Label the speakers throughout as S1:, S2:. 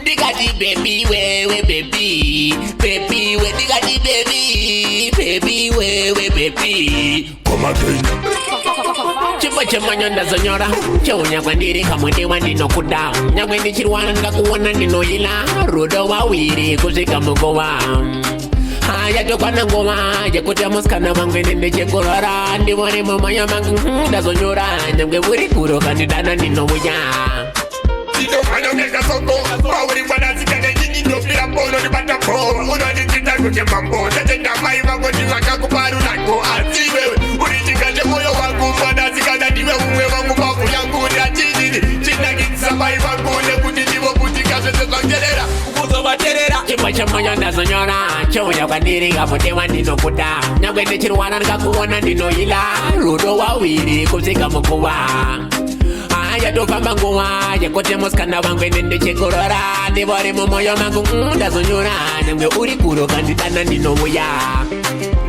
S1: Digati baby, we baby, baby, we digati baby, baby, we baby.
S2: Come again.
S1: Chimba chimba nyonda zonyora Chonya kwa ndiri kamwende wandi no kuda Nyamwendi chirwana nga kuwana nino ila Rudo wawiri kuzika mgowa Haya tokwa na ngoma Jakutia muskana mangwe nende chengorara Ndiwari mama ya mangu da zonyora Nyamwe wuri kuro kandidana nino wija
S2: Tito kanya meka soko Pawuri wana zikane nyinyi Nyopira pono ni bata po Uno ni kita kuche mambo Tatenda mai wango jiwa kakuparu nako Ati wewe Uri jikaje moyo wangu Mwana zikana niwe uwe wangu Mafu yangu ni atijini China kitsa mai wangu Nekutijivo kutika Sese zangerera Ukuzo waterera
S1: Chimba chimba nyonda zonyora Chonya kwa ndiri kamwende wandi no kuda Nyamwendi chirwana nga kuwana nino ila Rudo wawiri kuzika mgowa Aya tofamba nguwa Jakote muskana wangwe nende chengorora Ndiwari mumoyo mangu ndazonyora Nyamwe uri kuro kandidana nino muya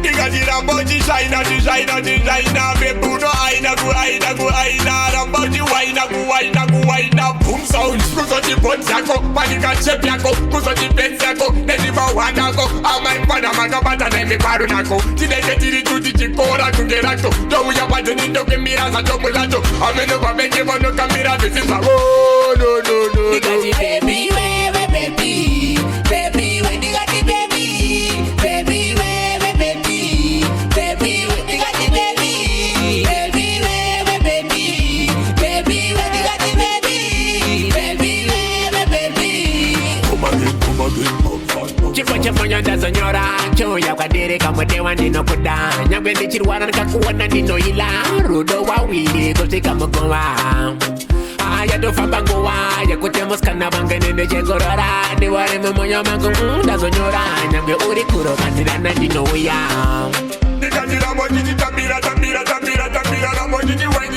S2: Digajira boji shaina designer Bebuno aina ku aina Ramboji waina Boom sound Kusoji bones yako Panika chep yako Kusoji bets yako Nediba wanako Amai pada magabata nemi paru nako Tideke tiri tuti chikora kungerako Jomu ya wadu nindo kemira sa jomu lato Ameno kwa benje mono kamira This is a oh no
S1: Digati baby we baby Baby we digati baby Baby we baby Baby we digati baby Baby we baby Baby we digati baby Baby we baby
S2: Come again
S1: Chifo chifo nyonda zonyora Choya kwa dire kamwende wandi no kuda Nyamwendi chirwana nikakuwana nino ila Rudo wawiri kuzika mgowa Aya tofamba nguwa Jakutia muskana wangwe nende chengorora Ndiwari mumoyo mangu ndazonyora Nyamwe uri kuro kandidana nino uya
S2: Digajira boji tambira Ramboji waina